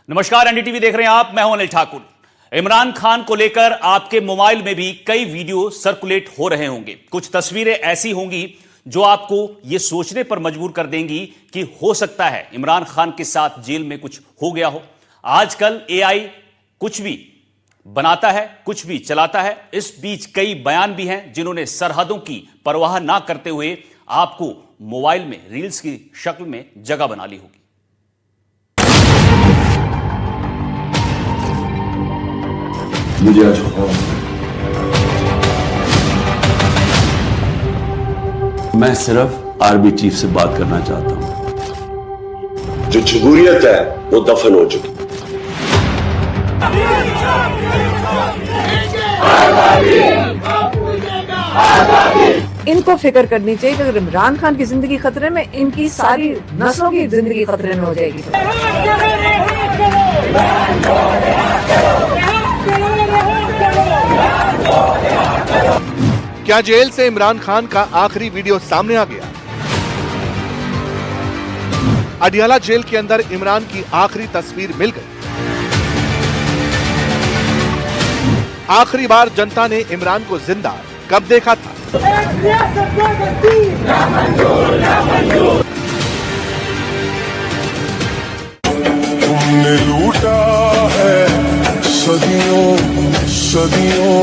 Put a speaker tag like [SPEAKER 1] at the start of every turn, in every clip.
[SPEAKER 1] नमस्कार, एनडीटीवी देख रहे हैं आप। मैं हूं अनिल ठाकुर। इमरान खान को लेकर आपके मोबाइल में भी कई वीडियो सर्कुलेट हो रहे होंगे। कुछ तस्वीरें ऐसी होंगी जो आपको यह सोचने पर मजबूर कर देंगी कि हो सकता है इमरान खान के साथ जेल में कुछ हो गया हो। आजकल एआई कुछ भी बनाता है, कुछ भी चलाता है। इस बीच कई बयान भी हैं जिन्होंने सरहदों की परवाह ना करते हुए आपको मोबाइल में रील्स की शक्ल में जगह बना ली होगी।
[SPEAKER 2] मुझे आज हुक्म, मैं सिर्फ आर्मी चीफ से बात करना चाहता हूं।
[SPEAKER 3] जो जमहूरियत है वो दफन हो चुकी।
[SPEAKER 4] इनको फिक्र करनी चाहिए कि अगर इमरान खान की जिंदगी खतरे में, इनकी सारी नस्लों की जिंदगी खतरे में हो जाएगी।
[SPEAKER 5] क्या जेल से इमरान खान का आखिरी वीडियो सामने आ गया? अडियाला जेल के अंदर इमरान की आखिरी तस्वीर मिल गई। आखिरी बार जनता ने इमरान को जिंदा कब देखा था?
[SPEAKER 6] तुमने लूटा है सदियों सदियों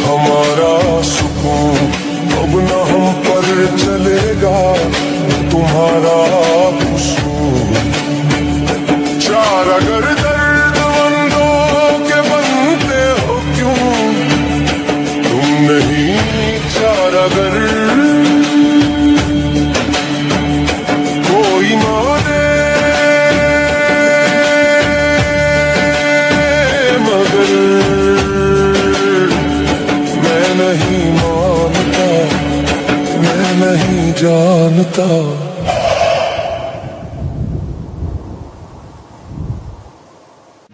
[SPEAKER 6] हमारा सुकून, अब न हम पर चलेगा तुम्हारा कुसूर। चार अगर दर्दमंदों के बनते हो क्यों, तुम नहीं चार अगर कोई माने मगर मैं नहीं मानता, मैं नहीं जानता।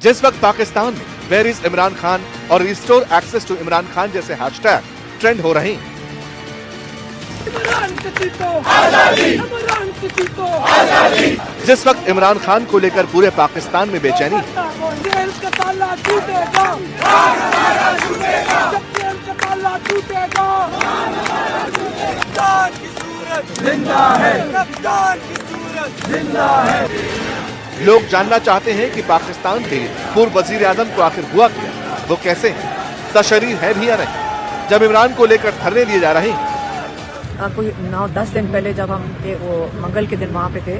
[SPEAKER 5] जिस वक्त पाकिस्तान में वेयर इज इमरान खान और restore access to Imran Khan जैसे हैशटैग ट्रेंड हो रहे हैं, जिस वक्त इमरान खान को लेकर पूरे पाकिस्तान में बेचैनी है, लोग जानना चाहते हैं कि पाकिस्तान के पूर्व वजीर आजम को आखिर हुआ क्या, वो कैसे हैं, सशरीर है भी या नहीं। जब इमरान को लेकर धरने दिए जा रहे हैं,
[SPEAKER 4] आपको 9-10 दिन पहले जब हम वो मंगल के दिन वहाँ पे थे,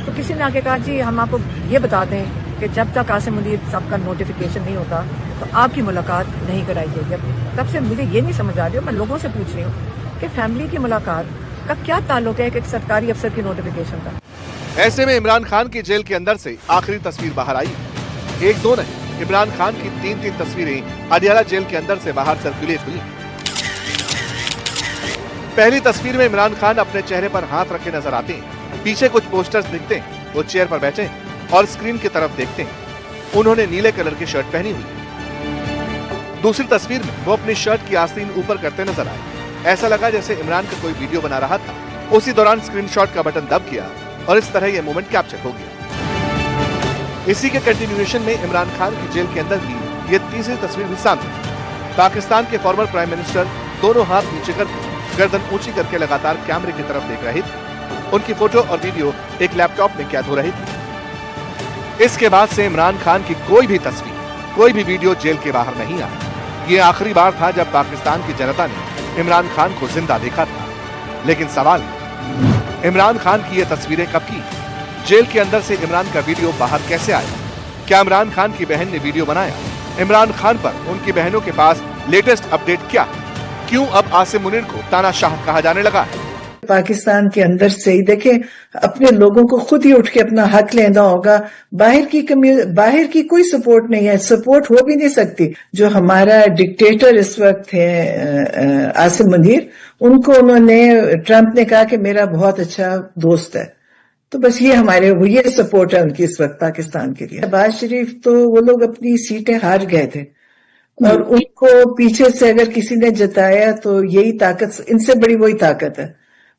[SPEAKER 4] तो किसी ने आके कहा जी हम आपको ये बता दें कि जब तक आसिम मुनीर साहब का नोटिफिकेशन नहीं होता तो आपकी मुलाकात नहीं कराई जाएगी। तब से मुझे ये नहीं समझ आ रही हो, मैं लोगों से पूछ रही हूँ कि फैमिली की मुलाकात का क्या ताल्लुक है एक सरकारी अफसर की नोटिफिकेशन का।
[SPEAKER 5] ऐसे में इमरान खान की जेल के अंदर से आखिरी तस्वीर बाहर आई। एक दो नहीं, इमरान खान की 3-3 तस्वीरें अडियाला जेल के अंदर से बाहर सर्कुलेट हुई। पहली तस्वीर में इमरान खान अपने चेहरे पर हाथ रखे नजर आते हैं। पीछे कुछ पोस्टर्स दिखते हैं। वो चेयर पर बैठे हैं और स्क्रीन की तरफ देखते हैं। उन्होंने नीले कलर की शर्ट पहनी हुई। दूसरी तस्वीर में वो अपनी शर्ट की आस्तीन ऊपर करते नजर आए। ऐसा लगा जैसे इमरान का कोई वीडियो बना रहा था। उसी दौरान स्क्रीनशॉट का बटन दब किया और इस तरह ये मोमेंट कैप्चर हो गया। इसी के कंटिन्यूएशन में इमरान खान की जेल के अंदर भी ये तीसरी तस्वीर भी सामने। पाकिस्तान के फॉर्मर प्राइम मिनिस्टर दोनों हाथ नीचे करके, गर्दन ऊंची करके लगातार कैमरे की तरफ देख रहे थे। उनकी फोटो और वीडियो एक लैपटॉप में कैद हो रही थी। इसके बाद से इमरान खान की कोई भी तस्वीर, कोई भी वीडियो जेल के बाहर नहीं आई। ये आखिरी बार था जब पाकिस्तान की जनता ने इमरान खान को जिंदा देखा था। लेकिन सवाल, इमरान खान की ये तस्वीरें कब की? जेल के अंदर से इमरान का वीडियो बाहर कैसे आया? क्या इमरान खान की बहन ने वीडियो बनाया? इमरान खान पर उनकी बहनों के पास लेटेस्ट अपडेट क्या? क्यों अब आसिम मुनीर को तानाशाह कहा जाने लगा है?
[SPEAKER 7] पाकिस्तान के अंदर से ही देखें, अपने लोगों को खुद ही उठ के अपना हक लेना होगा। बाहर की कोई सपोर्ट नहीं है, सपोर्ट हो भी नहीं सकती। जो हमारा डिक्टेटर इस वक्त है आसिम मुनीर, उनको उन्होंने, ट्रंप ने कहा कि मेरा बहुत अच्छा दोस्त है। तो बस ये सपोर्ट है उनकी इस वक्त पाकिस्तान के लिए। शहबाज शरीफ तो वो लोग अपनी सीटें हार गए थे और उनको पीछे से अगर किसी ने जताया तो यही ताकत, इनसे बड़ी वही ताकत है।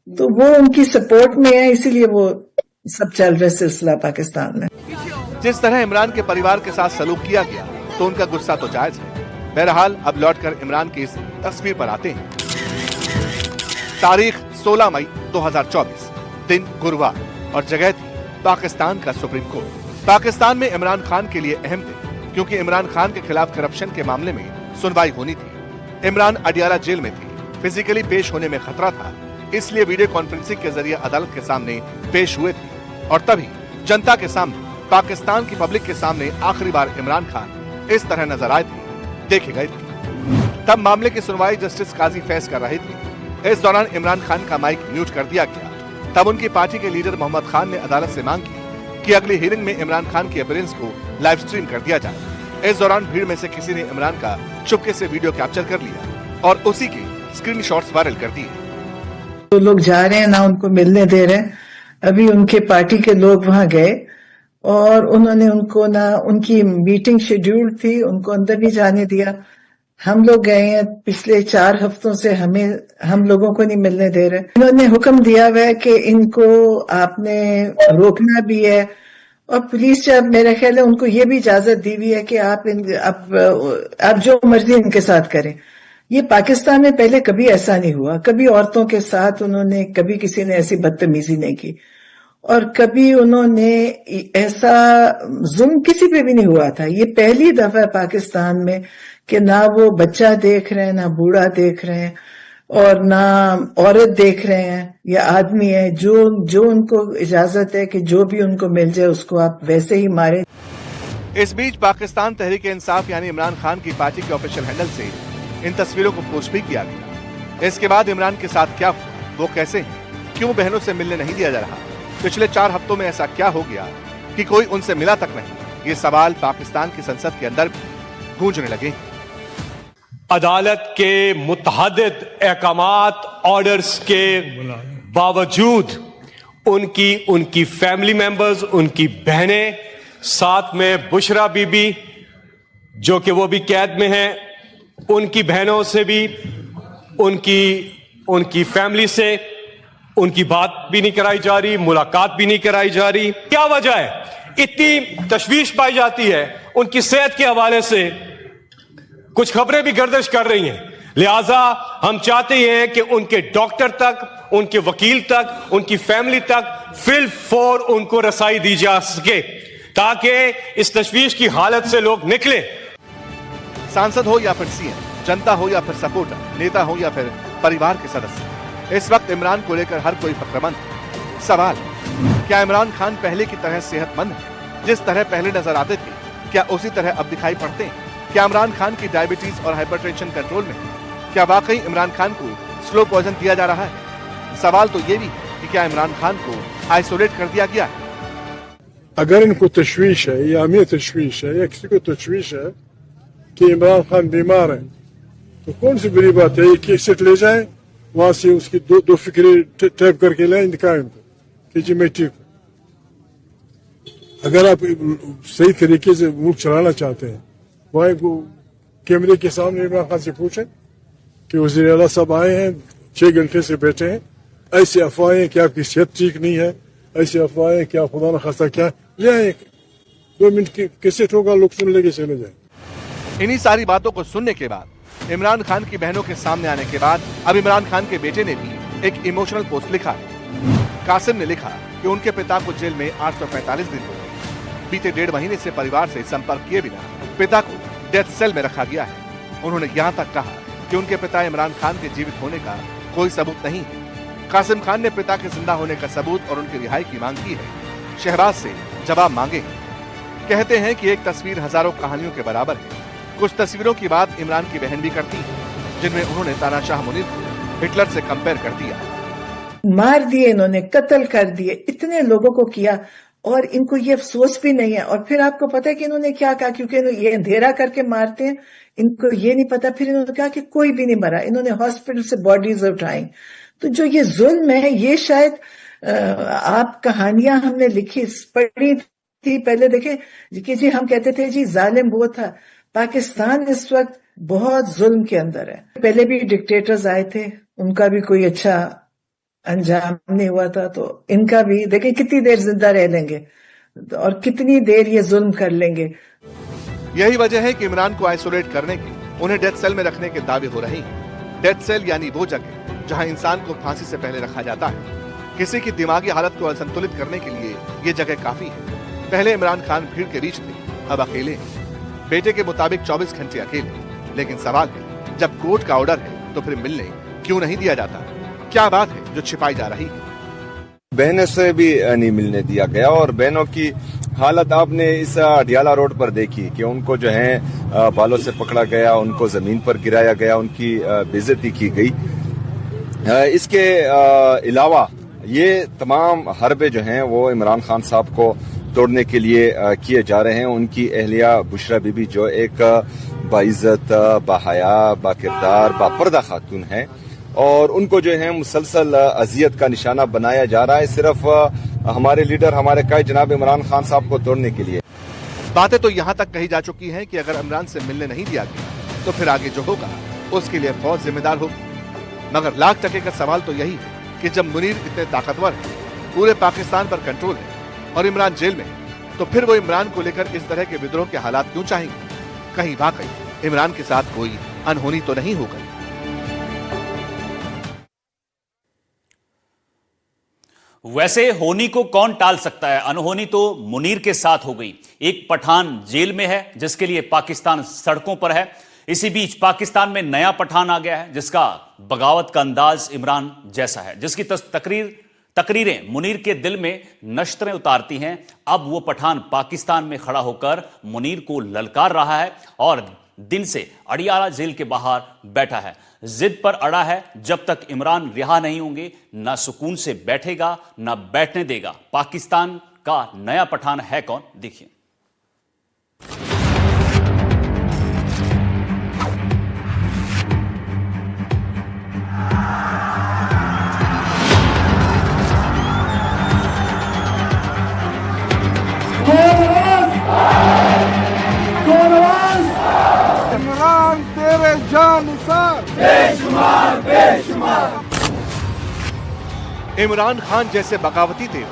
[SPEAKER 7] तो वो उनकी सपोर्ट में है, इसीलिए वो सब चल रहा है सिलसिला पाकिस्तान में।
[SPEAKER 5] जिस तरह इमरान के परिवार के साथ सलूक किया गया तो उनका गुस्सा तो जायज है। बहरहाल अब लौटकर इमरान की इस तस्वीर पर आते हैं। तारीख 16 मई 2024, दिन गुरुवार और जगह थी पाकिस्तान का सुप्रीम कोर्ट। पाकिस्तान में इमरान खान के लिए अहम दिन, क्योंकि इमरान खान के खिलाफ करप्शन के मामले में सुनवाई होनी थी। इमरान अडियाला जेल में थे, फिजिकली पेश होने में खतरा था, इसलिए वीडियो कॉन्फ्रेंसिंग के जरिए अदालत के सामने पेश हुए थे और तभी जनता के सामने, पाकिस्तान की पब्लिक के सामने आखिरी बार इमरान खान इस तरह नजर आए थे, देखे गए थे। तब मामले की सुनवाई जस्टिस काजी फैज कर रहे थे। इस दौरान इमरान खान का माइक म्यूट कर दिया गया। तब उनकी पार्टी के लीडर मोहम्मद खान ने अदालत से मांग की कि अगली हियरिंग में इमरान खान की अपीयरेंस को लाइव स्ट्रीम कर दिया जाए। इस दौरान भीड़ में से किसी ने इमरान का चुपके से वीडियो कैप्चर कर लिया और उसी के स्क्रीनशॉट्स वायरल कर दिए।
[SPEAKER 7] तो लोग जा रहे हैं, ना उनको मिलने दे रहे हैं। अभी उनके पार्टी के लोग वहां गए और उन्होंने उनको, ना उनकी मीटिंग शेड्यूल थी, उनको अंदर नहीं जाने दिया। हम लोग गए हैं, पिछले 4 हफ्तों से हम लोगों को नहीं मिलने दे रहे। इन्होंने हुक्म दिया हुआ है कि इनको आपने रोकना भी है और पुलिस जब, मेरा ख्याल है उनको ये भी इजाजत दी हुई है कि आप जो मर्जी इनके साथ करें। ये पाकिस्तान में पहले कभी ऐसा नहीं हुआ, कभी औरतों के साथ उन्होंने, कभी किसी ने ऐसी बदतमीजी नहीं की और कभी उन्होंने ऐसा जुल्म किसी पे भी नहीं हुआ था। ये पहली दफा है पाकिस्तान में कि ना वो बच्चा देख रहे हैं, ना बूढ़ा देख रहे हैं और ना औरत देख रहे हैं या आदमी है, जो उनको इजाजत है कि जो भी उनको मिल जाए उसको आप वैसे ही मारे।
[SPEAKER 5] इस बीच पाकिस्तान तहरीक इंसाफ यानी इमरान खान की पार्टी के ऑफिशियल हैंडल से इन तस्वीरों को पोस्ट भी किया गया। इसके बाद इमरान के साथ क्या हुआ, वो कैसे हैं, क्यों बहनों से मिलने नहीं दिया जा रहा, पिछले 4 हफ्तों में ऐसा क्या हो गया कि कोई उनसे मिला तक नहीं, ये सवाल पाकिस्तान की संसद के अंदर भी गूंजने लगे।
[SPEAKER 8] अदालत के मुतअद्दिद अहकामात, ऑर्डर्स के बावजूद उनकी फैमिली मेंबर्स, उनकी बहनें, साथ में बुशरा बीबी जो कि वो भी कैद में हैं, उनकी बहनों से भी, उनकी फैमिली से उनकी बात भी नहीं कराई जा रही, मुलाकात भी नहीं कराई जा रही। क्या वजह है? इतनी तशवीश पाई जाती है उनकी सेहत के हवाले से, कुछ खबरें भी गर्दिश कर रही हैं। लिहाजा हम चाहते हैं कि उनके डॉक्टर तक, उनके वकील तक, उनकी फैमिली तक फिल फॉर उनको रसाई दी जा सके ताकि इस तशवीश की हालत से लोग निकले।
[SPEAKER 5] सांसद हो या फिर सीएम, जनता हो या फिर सपोर्टर, नेता हो या फिर परिवार के सदस्य, इस वक्त इमरान को लेकर हर कोई फक्रमंद है। सवाल, क्या इमरान खान पहले की तरह सेहतमंद है? जिस तरह पहले नजर आते थे, क्या उसी तरह अब दिखाई पड़ते हैं? क्या इमरान खान की डायबिटीज और हाइपरटेंशन कंट्रोल में है? क्या वाकई इमरान खान को स्लो पॉइजन दिया जा रहा है? सवाल तो ये भी कि क्या इमरान खान को आइसोलेट कर दिया गया है?
[SPEAKER 6] अगर इनको तशवीश है या हमें तशवीश है या किसी को तशवीश है कि इमरान खान बीमार है, तो कौन सी बड़ी बात है? ये कैसेट ले जाए, वहां से उसकी दो फिक्रे टैप करके लाए, दिखाए उनको कि जी मैं ठीक हूं। अगर आप सही तरीके से मुल्क चलाना चाहते हैं, वहां कैमरे के सामने इमरान खान से पूछें कि वज़ीर आला साहब आए हैं, 6 घंटे से बैठे हैं, ऐसी अफवाहें कि आपकी सेहत ठीक नहीं है, ऐसी अफवाहें क्या खुदा न खास्ता क्या, ले आए 2 मिनट की कैसेट होगा, लोग सुन लेके चले जाए।
[SPEAKER 5] इन्हीं सारी बातों को सुनने के बाद, इमरान खान की बहनों के सामने आने के बाद, अब इमरान खान के बेटे ने भी एक इमोशनल पोस्ट लिखा है। कासिम ने लिखा कि उनके पिता को जेल में 845 दिन हो गए। बीते 1.5 महीने से परिवार से संपर्क किए बिना पिता को डेथ सेल में रखा गया है। उन्होंने यहाँ तक कहा कि उनके पिता इमरान खान के जीवित होने का कोई सबूत नहीं है। कासिम खान ने पिता के जिंदा होने का सबूत और उनकी रिहाई की मांग की है। शहबाज से जवाब मांगे हैं। कहते हैं कि एक तस्वीर हजारों कहानियों के बराबर है। कुछ तस्वीरों की बात इमरान की बहन भी करती है, जिनमें उन्होंने तानाशाह मुनीर को हिटलर से कंपेयर कर दिया।
[SPEAKER 7] मार दिए इन्होंने, कत्ल कर दिए, इतने लोगों को किया और इनको ये अफसोस भी नहीं है। और फिर आपको पता है कि इन्होंने क्या कहा, क्योंकि ये अंधेरा करके मारते हैं, इनको ये नहीं पता। फिर इन्होंने कहा कि कोई भी नहीं मरा, इन्होंने हॉस्पिटल से बॉडीज उठाई। तो जो ये जुल्म है, ये शायद आप कहानियां हमने लिखी पढ़ी थी पहले, देखे कि जी हम कहते थे जी जालिम वो था। पाकिस्तान इस वक्त बहुत जुल्म के अंदर है। पहले भी डिक्टेटर्स आए थे, उनका भी कोई अच्छा अंजाम नहीं हुआ था, तो इनका भी देखें कितनी देर जिंदा रह लेंगे। और कितनी देर ये जुल्म कर लेंगे।
[SPEAKER 5] यही वजह है कि इमरान को आइसोलेट करने के, उन्हें डेथ सेल में रखने के दावे हो रहे हैं। डेथ सेल यानी वो जगह जहां इंसान को फांसी से पहले रखा जाता है। किसी की दिमागी हालत को असंतुलित करने के लिए ये जगह काफी है। पहले इमरान खान भीड़ के बीच थे, अब अकेले हैं। बेटे के मुताबिक 24 घंटे अकेले। लेकिन सवाल है, जब कोर्ट का ऑर्डर है तो फिर मिलने क्यों नहीं दिया जाता? क्या बात है जो छिपाई जा रही है?
[SPEAKER 9] बहनों से भी नहीं मिलने दिया गया और बहनों की हालत आपने इस अडियाला रोड पर देखी कि उनको जो है बालों से पकड़ा गया, उनको जमीन पर गिराया गया, उनकी बेइज्जती की गई। इसके अलावा ये तमाम हरबे जो हैं वो इमरान खान साहब को तोड़ने के लिए किए जा रहे हैं। उनकी अहलिया बुशरा बीबी जो एक बाइज्जत, बाहया, बाकिरदार, बापर्दा खातून है और उनको जो है मुसलसल अजियत का निशाना बनाया जा रहा है सिर्फ हमारे लीडर, हमारे कायद जनाब इमरान खान साहब को तोड़ने के लिए।
[SPEAKER 5] बातें तो यहाँ तक कही जा चुकी हैं कि अगर इमरान से मिलने नहीं दिया गया तो फिर आगे जो होगा उसके लिए फौज जिम्मेदार होगी। मगर लाख टके का सवाल तो यही है कि जब मुनीर इतने ताकतवर है, पूरे पाकिस्तान पर कंट्रोल है और इमरान जेल में है, तो फिर वो इमरान को लेकर इस तरह के विद्रोह के हालात क्यों चाहेंगे? कहीं वाकई इमरान के साथ कोई अनहोनी तो नहीं हो गई?
[SPEAKER 1] वैसे होनी को कौन टाल सकता है? अनहोनी तो मुनीर के साथ हो गई। एक पठान जेल में है जिसके लिए पाकिस्तान सड़कों पर है। इसी बीच पाकिस्तान में नया पठान आ गया है जिसका बगावत का अंदाज इमरान जैसा है, जिसकी तकरीरें मुनीर के दिल में नश्तरें उतारती हैं। अब वो पठान पाकिस्तान में खड़ा होकर मुनीर को ललकार रहा है और दिन से अडियाला जेल के बाहर बैठा है। जिद पर अड़ा है, जब तक इमरान रिहा नहीं होंगे ना सुकून से बैठेगा ना बैठने देगा। पाकिस्तान का नया पठान है कौन, देखिए।
[SPEAKER 6] इमरान तेरे जानिसार बेशुमार बेशुमार।
[SPEAKER 5] इमरान खान जैसे बगावती थे,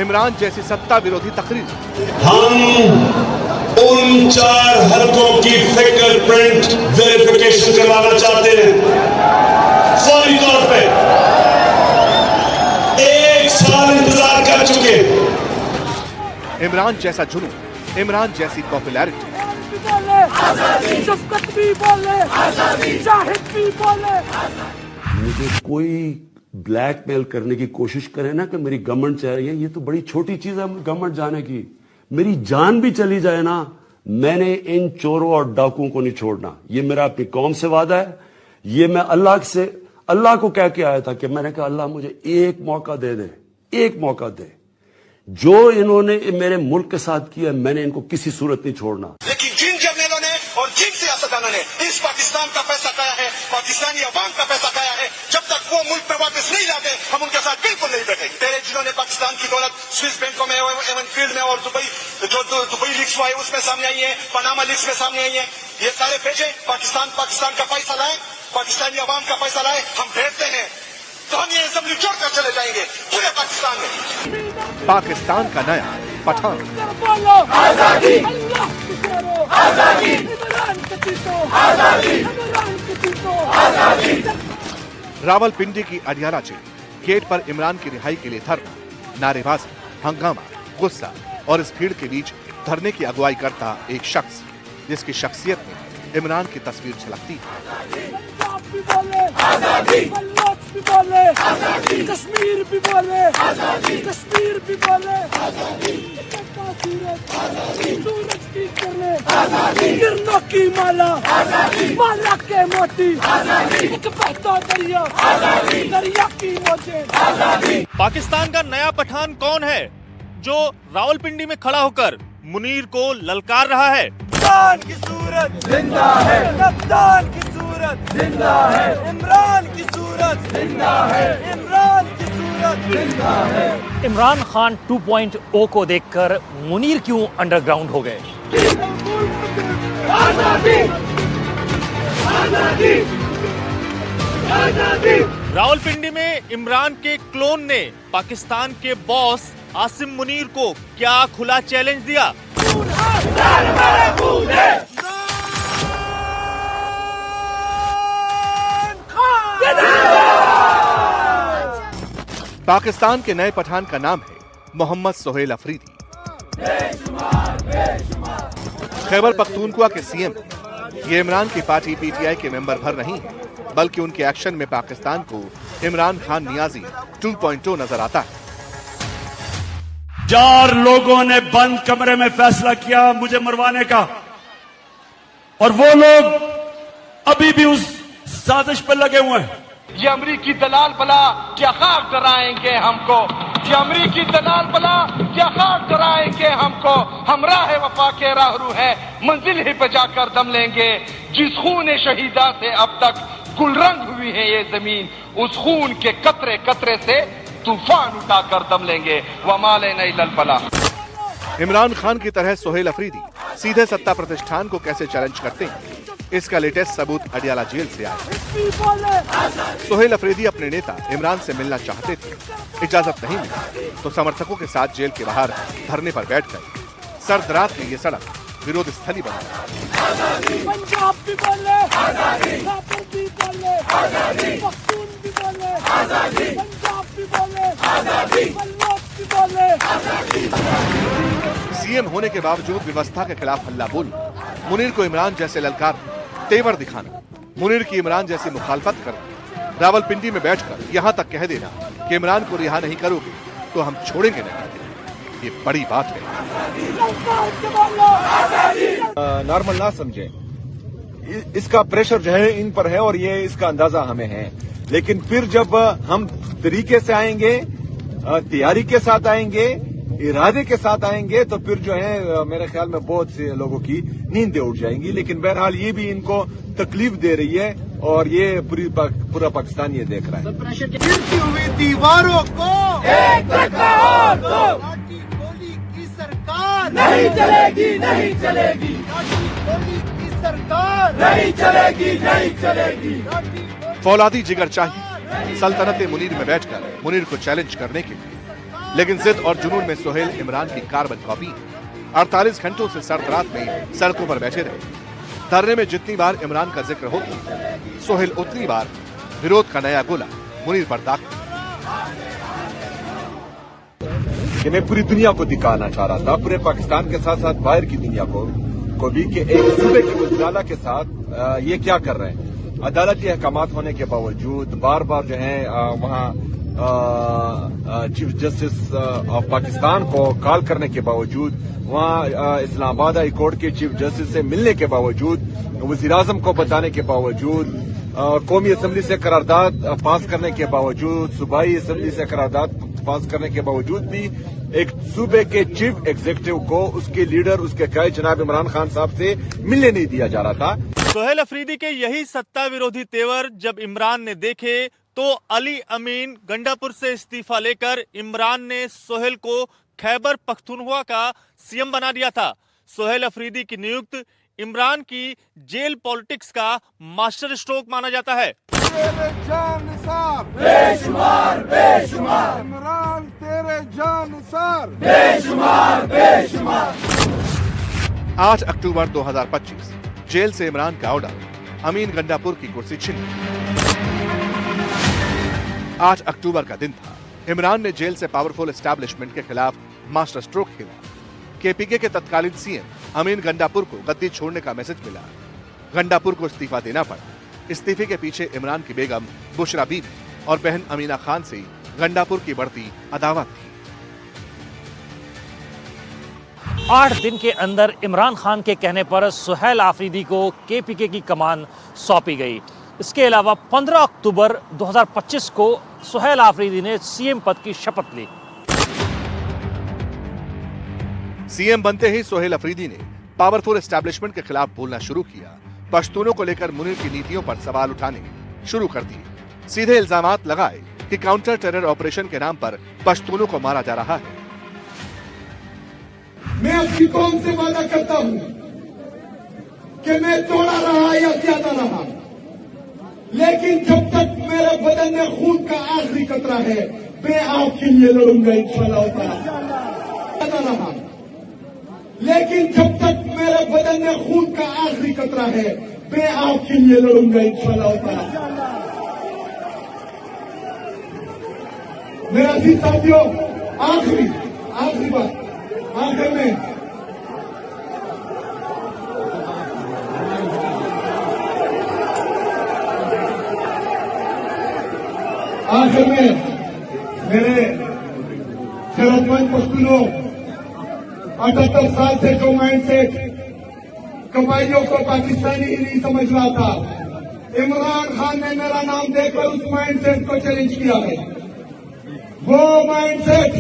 [SPEAKER 5] इमरान जैसी सत्ता विरोधी तकरीर।
[SPEAKER 3] हम उन 4 हलकों की फिंगरप्रिंट वेरिफिकेशन करवाना चाहते हैं फौरी तौर पे। 1 साल इंतजार कर चुके।
[SPEAKER 5] इमरान जैसा जुनून, इमरान जैसी पॉपुलैरिटी।
[SPEAKER 2] मुझे कोई ब्लैकमेल करने की कोशिश करे ना कि मेरी गवर्नमेंट चाह रही है, ये तो बड़ी छोटी चीज है गवर्नमेंट जाने की। मेरी जान भी चली जाए ना, मैंने इन चोरों और डाकुओं को नहीं छोड़ना। ये मेरा अपनी कौम से वादा है। ये मैं अल्लाह को कह के आया था कि मैंने कहा अल्लाह मुझे एक मौका दे दे, एक मौका दे। जो इन्होंने मेरे मुल्क के साथ किया, मैंने इनको किसी सूरत नहीं छोड़ना।
[SPEAKER 10] लेकिन जिन जर्नलों ने और जिन सियासतदानों ने इस पाकिस्तान का पैसा खाया है, पाकिस्तानी अवाम का पैसा खाया है, जब तक वो मुल्क पे वापस नहीं लाते हम उनके साथ बिल्कुल नहीं बैठेंगे। तेरे जिन्होंने पाकिस्तान की दौलत स्विस बैंकों में, एवन फील्ड में और दुबई लीक्स हुआ है उसमें सामने आई है, पनामा लीक्स में सामने आई है, ये सारे भेजे। पाकिस्तान का पैसा लाए, पाकिस्तानी अवाम का पैसा लाए, हम भेजते हैं तो हम ये असेंबली छोड़कर चले जाएंगे पूरे पाकिस्तान में।
[SPEAKER 5] पाकिस्तान का नया पठान। रावलपिंडी की अडियाला जेल, गेट पर इमरान की रिहाई के लिए धरना, नारेबाजी, हंगामा, गुस्सा और इस भीड़ के बीच धरने की अगुवाई करता एक शख्स जिसकी शख्सियत में इमरान की तस्वीर झलकती है।
[SPEAKER 11] कश्मीर भी बोले, कश्मीर भी बोले, सूरज की किरणें, किरणों की माला, माला के मोती, एक बहता दरिया, दरिया की मौजें।
[SPEAKER 12] पाकिस्तान का नया पठान कौन है जो रावलपिंडी में खड़ा होकर मुनीर को ललकार रहा है?
[SPEAKER 11] कप्तान की सूरत जिंदा है, कप्तान की सूरत जिंदा है, इमरान की सूरत जिंदा है, इमरान की सूरत जिंदा है।
[SPEAKER 12] इमरान खान 2.0 को देखकर मुनीर क्यों अंडरग्राउंड हो गए?
[SPEAKER 11] आजादी, आजादी, आजादी।
[SPEAKER 12] रावलपिंडी में इमरान के क्लोन ने पाकिस्तान के बॉस आसिम मुनीर को क्या खुला चैलेंज दिया?
[SPEAKER 5] पाकिस्तान के नए पठान का नाम है मोहम्मद सोहेल अफरीदी। खैबर पख्तूनख्वा के सीएम ये इमरान की पार्टी पीटीआई के मेंबर भर नहीं है, बल्कि उनके एक्शन में पाकिस्तान को इमरान खान नियाजी 2.0 नजर आता है।
[SPEAKER 3] 4 लोगों ने बंद कमरे में फैसला किया मुझे मरवाने का, और वो लोग अभी भी उस साजिश पर लगे हुए हैं।
[SPEAKER 11] ये अमरीकी दलाल बला क्या खाक डराएंगे हमको, ये अमरीकी दलाल बला क्या खाक डराएंगे हमको। हम राह वफा के राहरू हैं, मंजिल ही पे जाकर दम लेंगे। जिस खून शहीदा से अब तक गुलरंग हुई है ये जमीन, उस खून के कतरे कतरे से तूफान उठाकर दम लेंगे। वमाले नहीं ललपला।
[SPEAKER 5] इमरान खान की तरह सोहेल अफरीदी सीधे सत्ता प्रतिष्ठान को कैसे चैलेंज करते हैं, इसका लेटेस्ट सबूत अडियाला जेल से आया। सोहेल अफरीदी अपने नेता इमरान से मिलना चाहते थे, इजाजत नहीं मिली तो समर्थकों के साथ जेल के बाहर धरने पर बैठ गए। सर्द रात में ये सड़क विरोध स्थली बन गई।
[SPEAKER 11] पंजाब भी बोले आजादी, खापर भी बोले आजादी, पख्तून भी बोले आजादी, पंजाब भी बोले आजादी, बल्लौर भी बोले आजादी।
[SPEAKER 5] सीएम होने के बावजूद व्यवस्था के खिलाफ हल्ला बोल, मुनीर को इमरान जैसे ललकार, तेवर दिखाना, मुनीर की इमरान जैसी मुखालफत करना, रावलपिंडी में बैठकर यहां तक कह देना कि इमरान को रिहा नहीं करोगे तो हम छोड़ेंगे नहीं, ये बड़ी बात है।
[SPEAKER 9] नॉर्मल ना समझे, इसका प्रेशर जो है इन पर है और ये इसका अंदाजा हमें है। लेकिन फिर जब हम तरीके से आएंगे, तैयारी के साथ आएंगे, इरादे के साथ आएंगे, तो फिर जो है मेरे ख्याल में बहुत से लोगों की नींदें उड़ जाएंगी। लेकिन बहरहाल ये भी इनको तकलीफ दे रही है और ये पूरा पाकिस्तान ये देख रहा है।
[SPEAKER 11] गिरती हुई दीवारों को एक धक्का और दो। लाठी गोली की सरकार नहीं चलेगी, नहीं चलेगी। लाठी गोली की सरकार नहीं चलेगी, नहीं चलेगी।
[SPEAKER 5] फौलादी जिगर चाहिए सल्तनत मुनीर में बैठकर मुनीर को चैलेंज करने के लिए, लेकिन जिद और जुनून में सोहेल इमरान की कार्बन कॉपी है। 48 घंटों से सर्द रात में सड़कों पर बैठे रहे। धरने में जितनी बार इमरान का जिक्र होता, सोहेल उतनी बार विरोध का नया गोला मुनीर पर दाग।
[SPEAKER 9] कि मैं पूरी दुनिया को दिखाना चाह रहा था, पूरे पाकिस्तान के साथ साथ बाहर की दुनिया को भी, कि एक सूबे के वज़ीर के साथ ये क्या कर रहे हैं। अदालती अहकामात होने के बावजूद बार बार जो है वहाँ चीफ जस्टिस ऑफ पाकिस्तान को कॉल करने के बावजूद, वहाँ इस्लामाबाद हाई कोर्ट के चीफ जस्टिस से मिलने के बावजूद, वज़ीर आज़म को बताने के बावजूद, कौमी असम्बली से करारदाद पास करने के बावजूद, सूबाई असम्बली से करारदाद पास करने के बावजूद भी एक सूबे के चीफ एग्जीक्यूटिव को उसके लीडर, उसके कायद जनाब इमरान खान साहब से मिलने नहीं दिया जा रहा था।
[SPEAKER 12] सोहेल अफरीदी के यही सत्ता विरोधी तेवर जब इमरान ने देखे तो अली अमीन गंडापुर से इस्तीफा लेकर इमरान ने सोहेल को खैबर पख्तूनख्वा का सीएम बना दिया था। सोहेल अफरीदी की नियुक्ति इमरान की जेल पॉलिटिक्स का मास्टर स्ट्रोक माना जाता है।
[SPEAKER 11] तेरे जानसार बेशुमार बेशुमार, इमरान तेरे जानसार बेशुमार बेशुमार।
[SPEAKER 5] 8 अक्टूबर 2025 जेल से इमरान का ऑर्डर, अमीन गंडापुर की कुर्सी छीन। 8 अक्टूबर का दिन था। इमरान ने जेल से पावरफुल एस्टैब्लिशमेंट के खिलाफ मास्टर स्ट्रोक खेला। केपीके के तत्कालीन सीएम अमीन गंडापुर को गद्दी छोड़ने का मैसेज मिला। गंडापुर को इस्तीफा देना पड़ा। इस्तीफे के पीछे इमरान की बेगम बुशरा बीबी और बहन अमीना खान से गंडापुर की बढ़ती अदावत थी।
[SPEAKER 13] 8 दिन के अंदर इमरान खान के कहने पर सोहेल अफरीदी को केपीके की कमान सौंपी गई। इसके अलावा 15 अक्टूबर 2025 को सोहेल अफरीदी ने सीएम पद की शपथ ली।
[SPEAKER 5] सीएम बनते ही सोहेल अफरीदी ने पावरफुल एस्टैब्लिशमेंट के खिलाफ बोलना शुरू किया। पश्तूनों को लेकर मुनीर की नीतियों पर सवाल उठाने शुरू कर दिए। सीधे इल्जामात लगाए कि काउंटर टेरर ऑपरेशन के नाम पर पश्तूनों को मारा जा रहा है।
[SPEAKER 11] मैं अपनी कौम से वादा करता हूं कि मैं थोड़ा रहा या ज्यादा रहा, लेकिन जब तक मेरे बदन में खून का आखिरी कतरा है, मैं आपके लिए लड़ूंगा इंशाअल्लाह।
[SPEAKER 14] जाता रहा, लेकिन जब तक मेरे बदन में खून का आखिरी कतरा है, मैं आपके लिए लड़ूंगा इंशाअल्लाह ताला। मेरा अजीज साथियों, आखिरी बात, आखिर में मेरे शरदमंद पश्तूनों, 78 साल से जो माइंडसेट कबाइलियों को पाकिस्तानी ही नहीं समझ रहा था, इमरान खान ने मेरा नाम देकर उस माइंडसेट को चैलेंज किया है। वो माइंडसेट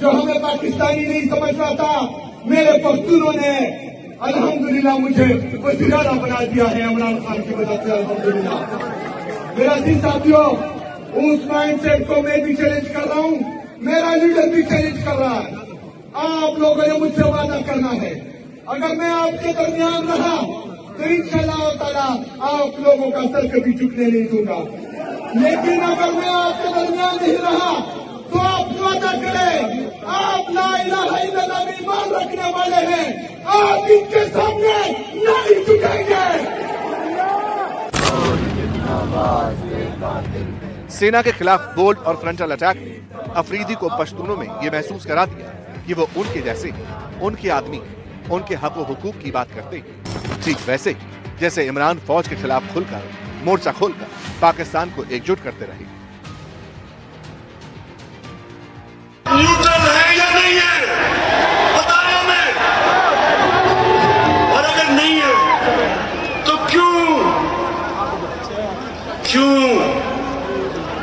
[SPEAKER 14] जो हमें पाकिस्तानी नहीं समझ रहा था, मेरे पश्तूनों ने अल्हम्दुलिल्लाह मुझे वज़ीर-ए-आला बना दिया है इमरान खान की वजह से, अल्हम्दुलिल्लाह। मेरा अजीज साथियों, उस माइंडसेट को मैं भी चैलेंज कर रहा हूं, मेरा लीडर भी चैलेंज कर रहा है। आप लोगों ने मुझसे वादा करना है, अगर मैं आपके दरमियान रहा तो इंशाअल्लाह ताला आप लोगों का सर कभी झुकने नहीं दूंगा। लेकिन अगर मैं आपके दरमियान नहीं रहा तो आप वादा करें, आप ला इलाहा इल्लल्लाह में ईमान रखने वाले हैं, आप इनके सामने नहीं झुकेंगे।
[SPEAKER 5] सेना के खिलाफ बोल्ड और फ्रंटल अटैक ने अफरीदी को पश्तूनों में ये महसूस करा दिया कि वो उनके जैसे हैं, उनके आदमी हैं, उनके हक व हुकूक की बात करते हैं, ठीक वैसे जैसे इमरान फौज के खिलाफ खुलकर, मोर्चा खोलकर पाकिस्तान को एकजुट करते रहे।
[SPEAKER 10] न्यूट्रल है या नहीं है, बताया मैं। और अगर नहीं है तो क्यों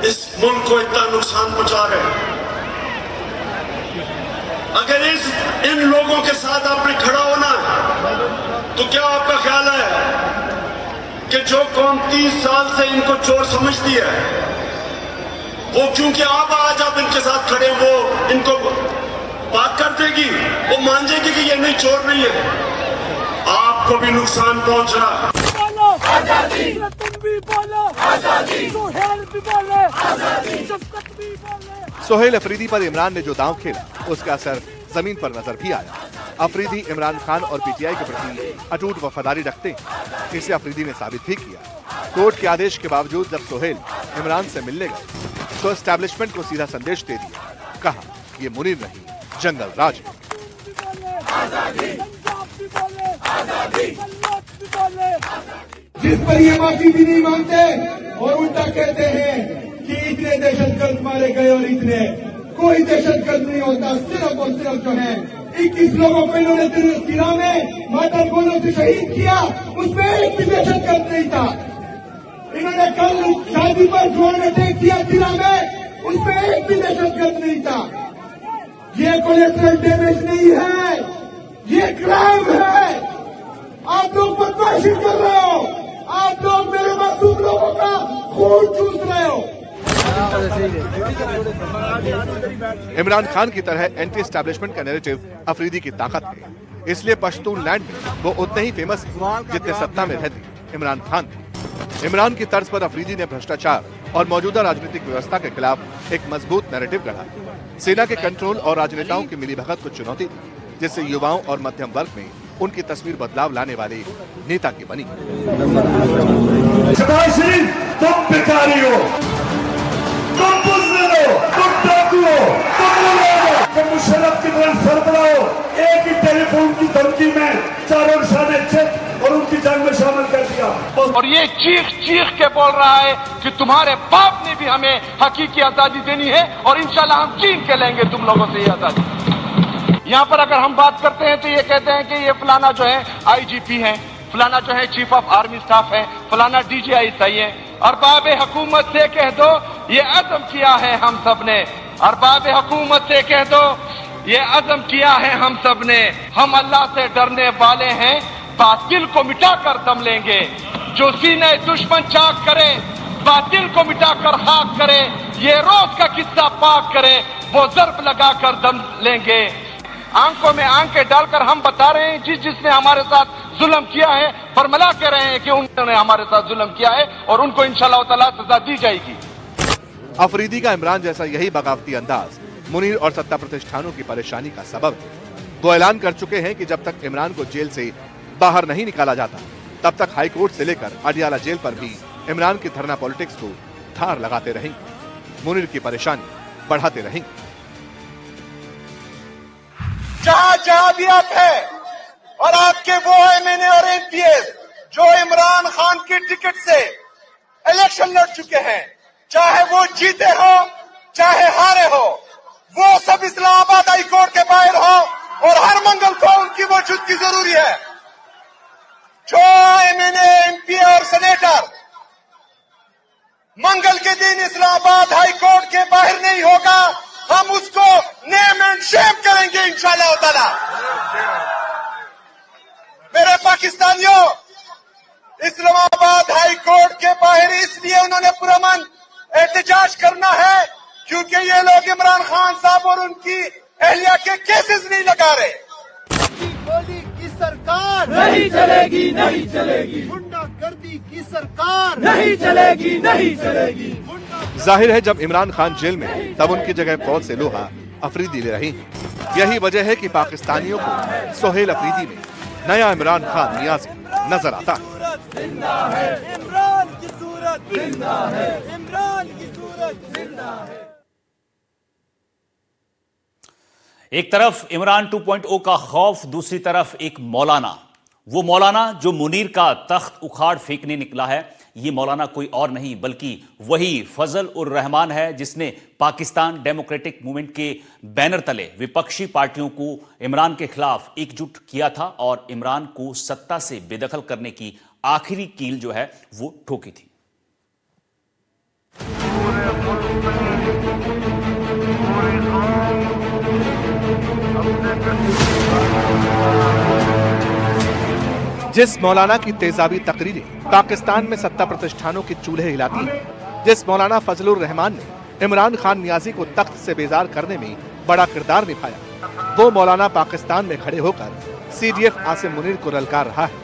[SPEAKER 10] इस मुल्क को इतना नुकसान पहुंचा रहे हैं? अगर इन लोगों के साथ आपने खड़ा होना है तो क्या आपका ख्याल है कि जो कौम 30 साल से इनको चोर समझती है, वो क्योंकि आज आप इनके साथ खड़े, वो इनको बात कर देगी, वो मान जाएगी कि ये नहीं, चोर नहीं है। आपको भी नुकसान पहुंच रहा है।
[SPEAKER 15] आजादी, तुम भी बोलो आजादी, सोहेल भी बोले आजादी, शफकत भी बोले।
[SPEAKER 5] सोहेल अफरीदी पर इमरान ने जो दांव खेला, उसका असर जमीन पर नजर भी आया। अफरीदी इमरान खान और पीटीआई के प्रति अटूट वफादारी रखते हैं, इसे अफरीदी ने साबित भी किया। कोर्ट के आदेश के बावजूद जब सोहेल इमरान से मिलने गए तो एस्टैब्लिशमेंट को सीधा संदेश दे दिया, कहा ये मुनीर नहीं, जंगल राज है।
[SPEAKER 14] जिस पर ये माफी भी नहीं मांगते और उल्टा कहते हैं कि इतने दहशतगर्द मारे गए और इतने, कोई दहशतगर्द नहीं होता, सिर्फ और सिर्फ जो है 21 लोगों को इन्होंने तिरा में माता गोलों से शहीद किया, उसमें एक भी दहशतगर्द नहीं था। इन्होंने कल शादी पर ड्रोन अटैक किया तिरा में, उसमें एक भी दहशतगर्द नहीं था। ये कोलेटरल डैमेज नहीं है, ये क्राइम है। आप लोग बदमाशी कर रहे हो, आप लोग मेरे मासूम लोगों का खून चूस रहे हो।
[SPEAKER 5] इमरान खान की तरह एंटी एस्टैब्लिशमेंट का नैरेटिव अफरीदी की ताकत है, इसलिए पश्तून लैंड में वो उतने ही फेमस जितने सत्ता में रहते इमरान खान थे। इमरान की तर्ज पर अफरीदी ने भ्रष्टाचार और मौजूदा राजनीतिक व्यवस्था के खिलाफ एक मजबूत नैरेटिव गढ़ा, सेना के कंट्रोल और राजनेताओं की मिलीभगत को चुनौती दी, जिससे युवाओं और मध्यम वर्ग में उनकी तस्वीर बदलाव लाने वाले नेता की बनी।
[SPEAKER 3] तुम भिखारी हो, तुम बुज़दिल हो, तुम डाकू हो, तुम मुशर्रफ की तरह सरबराह हो। एक ही टेलीफोन की धमकी में चारों शाने चेक और उनकी जंग में शामिल कर दिया।
[SPEAKER 11] और ये चीख के बोल रहा है कि तुम्हारे बाप ने भी हमें हकीकी आजादी देनी है और इंशाल्लाह हम छीन के लेंगे तुम लोगों से ये आजादी। यहाँ पर अगर हम बात करते हैं तो ये कहते हैं कि ये फलाना जो है आईजीपी है, फलाना जो है चीफ ऑफ आर्मी स्टाफ है, फलाना डीजीआई सही है। अरबाब हुकूमत से कह दो ये अज़म किया है हम सब ने, अरबाब हुकूमत से कह दो ये अज़म किया है हम सब ने। हम अल्लाह से डरने वाले हैं, बातिल को मिटा कर दम लेंगे। जो सीने दुश्मन चाक करे, बातिल को मिटा कर खाक करे, ये रोज का किस्सा पाक करे, वो ज़र्ब लगा कर दम लेंगे। आंखों में आंखें डालकर हम बता रहे हैं जिसने हमारे साथ जुल्म किया है, फरमला कह रहे हैं कि उन्होंने हमारे साथ जुल्म किया है और उनको इंशाअल्लाह ताला सजा दी जाएगी।
[SPEAKER 5] अफरीदी का इमरान जैसा यही बगावती अंदाज मुनीर और सत्ता प्रतिष्ठानों की परेशानी का सबब है। वो ऐलान कर चुके हैं कि जब तक इमरान को जेल से बाहर नहीं निकाला जाता तब तक हाईकोर्ट से लेकर अडियाला जेल पर भी इमरान की धरना पॉलिटिक्स को धार लगाते रहेंगे, मुनीर की परेशानी बढ़ाते रहेंगे।
[SPEAKER 10] जहां जहां भी आप है और आपके वो एमएनए और एमपीएस जो इमरान खान की टिकट से इलेक्शन लड़ चुके हैं, चाहे वो जीते हो चाहे हारे हो, वो सब इस्लामाबाद हाई कोर्ट के बाहर हो और हर मंगल को उनकी मौजूदगी जरूरी है। जो एमएनए एमपी और सेनेटर मंगल के दिन इस्लामाबाद हाई कोर्ट के बाहर नहीं होगा, हम उसको नेम एंड शेम करेंगे इंशाअल्लाह ताला। मेरे पाकिस्तानियों, इस्लामाबाद हाई कोर्ट के बाहर इसलिए उन्होंने पुरअमन एहतजाज करना है क्योंकि ये लोग इमरान खान साहब और उनकी अहलिया के केसेस नहीं लगा रहे।
[SPEAKER 15] गोली की सरकार नहीं चलेगी, नहीं चलेगी। गुंडागर्दी की सरकार नहीं चलेगी, नहीं चलेगी।
[SPEAKER 5] जाहिर है जब इमरान खान जेल में तब उनकी जगह बहुत से लोहा अफरीदी ले रही हैं। यही वजह है कि पाकिस्तानियों को सोहेल अफरीदी में नया इमरान खान नियाज़ी नजर आता है।
[SPEAKER 15] इमरान की सूरत जिंदा है, इमरान की सूरत जिंदा है।
[SPEAKER 1] एक तरफ इमरान 2.0 का खौफ, दूसरी तरफ एक मौलाना, वो मौलाना जो मुनीर का तख्त उखाड़ फेंकने निकला है। ये मौलाना कोई और नहीं बल्कि वही फजल उर रहमान है जिसने पाकिस्तान डेमोक्रेटिक मूवमेंट के बैनर तले विपक्षी पार्टियों को इमरान के खिलाफ एकजुट किया था और इमरान को सत्ता से बेदखल करने की आखिरी कील जो है वो ठोकी थी।
[SPEAKER 5] जिस मौलाना की तेजाबी तकरीरें पाकिस्तान में सत्ता प्रतिष्ठानों के चूल्हे हिलाती हैं, जिस मौलाना फजलुर रहमान ने इमरान खान नियाज़ी को तख्त से बेजार करने में बड़ा किरदार निभाया, वो मौलाना पाकिस्तान में खड़े होकर सीडीएफ आसिम मुनीर को ललकार रहा है।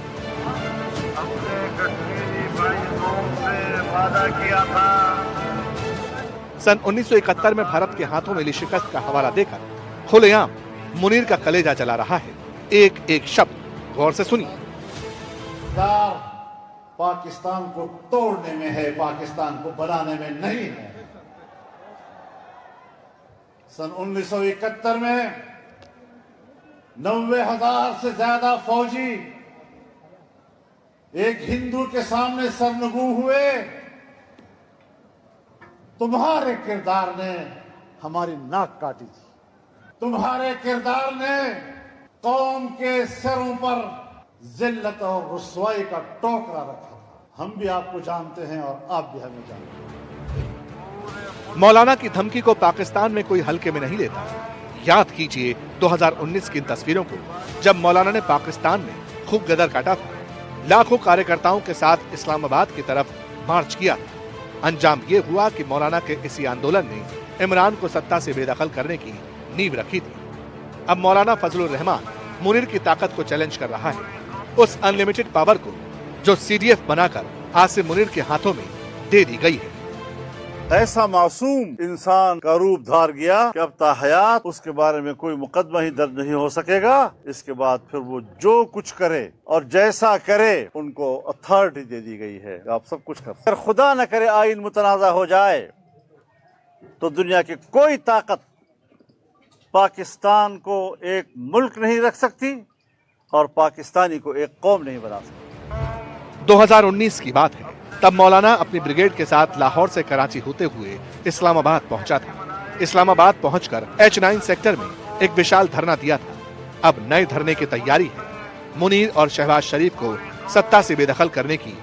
[SPEAKER 5] सन 1971 में भारत के हाथों मिली शिकस्त का हवाला देकर खुलेआम मुनीर का कलेजा जला रहा है। एक एक शब्द गौर से सुनिए।
[SPEAKER 14] पाकिस्तान को तोड़ने में है, पाकिस्तान को बनाने में नहीं है। सन 1971 में 90,000 से ज्यादा फौजी एक हिंदू के सामने सरनगू हुए। तुम्हारे किरदार ने हमारी नाक काटी थी, तुम्हारे किरदार ने कौम के सिरों पर जिल्लत और रुसवाई का टोकरा रखा था। हम भी आपको जानते हैं और आप भी हमें जानते हैं।
[SPEAKER 5] मौलाना की धमकी को पाकिस्तान में कोई हल्के में नहीं लेता। याद कीजिए 2019 की इन तस्वीरों को, जब मौलाना ने पाकिस्तान में खूब गदर काटा था, लाखों कार्यकर्ताओं के साथ इस्लामाबाद की तरफ मार्च किया। अंजाम ये हुआ कि मौलाना के इसी आंदोलन ने इमरान को सत्ता से बेदखल करने की नींव रखी थी। अब मौलाना फजलुर रहमान मुनीर की ताकत को चैलेंज कर रहा है, उस अनलिमिटेड पावर को जो सीडीएफ बनाकर आसिम मुनीर के हाथों में दे दी गई है।
[SPEAKER 16] ऐसा मासूम इंसान का रूप धार गया कि अब ताहयात उसके बारे में कोई मुकदमा ही दर्ज नहीं हो सकेगा। इसके बाद फिर वो जो कुछ करे और जैसा करे उनको अथॉरिटी दे दी गई है, आप सब कुछ कर। अगर खुदा न करे आइन मुतनाज़ा हो जाए तो दुनिया की कोई ताकत पाकिस्तान को एक मुल्क नहीं रख सकती और पाकिस्तानी को एक कौम नहीं बना सकती।
[SPEAKER 5] 2019 की बात है, तब मौलाना अपनी ब्रिगेड के साथ लाहौर से कराची होते हुए इस्लामाबाद पहुंचा था। इस्लामाबाद पहुंचकर H9 सेक्टर में एक विशाल धरना दिया था। अब नए धरने की तैयारी है। मुनीर और शहबाज शरीफ को सत्ता से बेदखल करने की